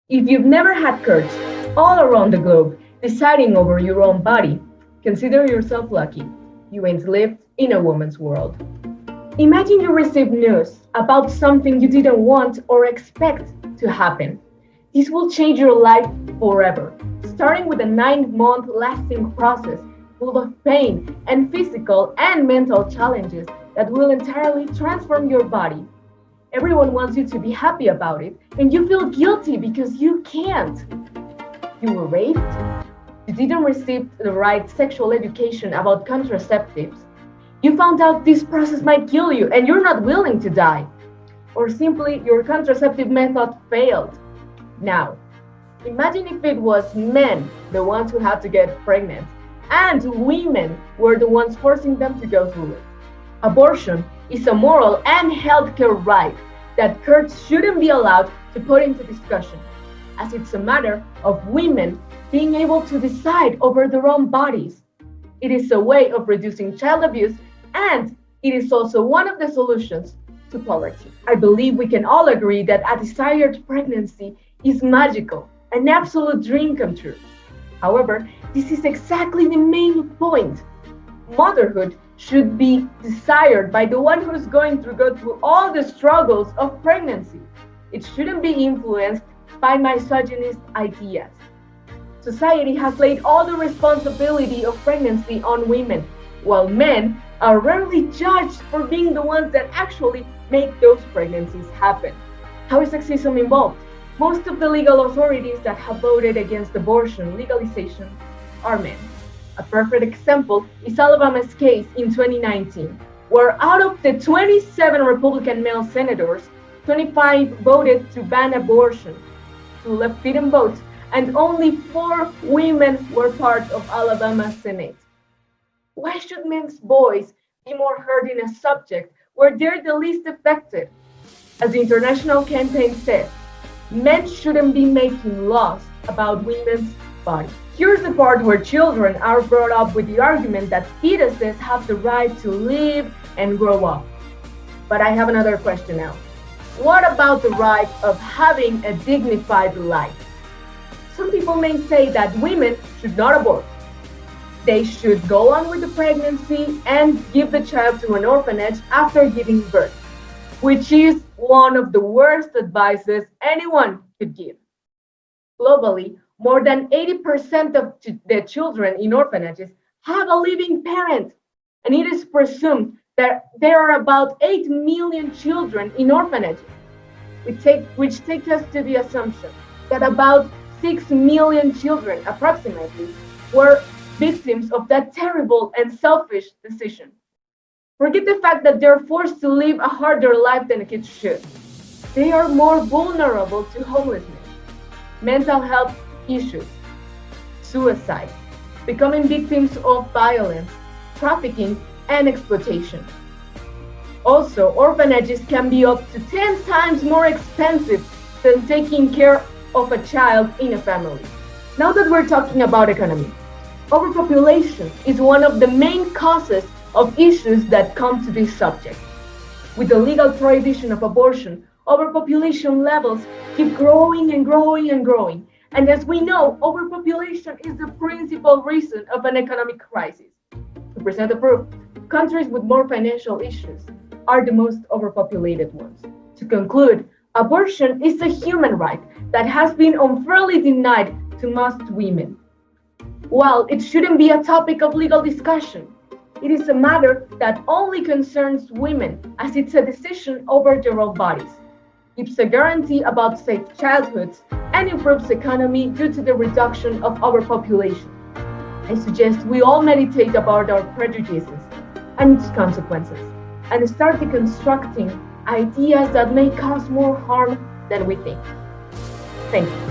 If you've never had courage all around the globe deciding over your own body, consider yourself lucky. You ain't lived in a woman's world. Imagine you receive news about something you didn't want or expect to happen. This will change your life forever, starting with a 9-month lasting process full of pain and physical and mental challenges that will entirely transform your body. Everyone wants you to be happy about it, and you feel guilty because you can't. You were raped? You didn't receive the right sexual education about contraceptives. You found out this process might kill you and you're not willing to die. Or simply your contraceptive method failed. Now, imagine if it was men, the ones who had to get pregnant, and women were the ones forcing them to go through it. Abortion is a moral and healthcare right that courts shouldn't be allowed to put into discussion, as it's a matter of women being able to decide over their own bodies. It is a way of reducing child abuse, and it is also one of the solutions to poverty. I believe we can all agree that a desired pregnancy is magical, an absolute dream come true. However, this is exactly the main point. Motherhood should be desired by the one who's going to go through all the struggles of pregnancy. It shouldn't be influenced by misogynist ideas. Society has laid all the responsibility of pregnancy on women, while men are rarely judged for being the ones that actually make those pregnancies happen. How is sexism involved? Most of the legal authorities that have voted against abortion legalization are men. A perfect example is Alabama's case in 2019, where out of the 27 Republican male senators, 25 voted to ban abortion. 2 left didn't vote, and only 4 women were part of Alabama's Senate. Why should men's voice be more heard in a subject where they're the least affected? As the international campaign says, men shouldn't be making laws about women's bodies. Here's the part where children are brought up with the argument that fetuses have the right to live and grow up. But I have another question now. What about the right of having a dignified life? Some people may say that women should not abort. They should go on with the pregnancy and give the child to an orphanage after giving birth, which is one of the worst advices anyone could give. Globally, more than 80% of the children in orphanages have a living parent, and it is presumed that there are about 8 million children in orphanages, which takes us to the assumption that about 6 million children, approximately, were victims of that terrible and selfish decision. Forget the fact that they're forced to live a harder life than kids should. They are more vulnerable to homelessness, mental health issues, suicide, becoming victims of violence, trafficking, and exploitation. Also, orphanages can be up to 10 times more expensive than taking care of a child in a family. Now that we're talking about economy, overpopulation is one of the main causes of issues that come to this subject. With the legal prohibition of abortion, overpopulation levels keep growing and growing and growing. And as we know, overpopulation is the principal reason of an economic crisis. To present the proof, countries with more financial issues are the most overpopulated ones. To conclude, abortion is a human right that has been unfairly denied to most women. While it shouldn't be a topic of legal discussion, it is a matter that only concerns women as it's a decision over their own bodies. Gives a guarantee about safe childhoods and improves economy due to the reduction of overpopulation. I suggest we all meditate about our prejudices and its consequences and start deconstructing ideas that may cause more harm than we think. Thank you.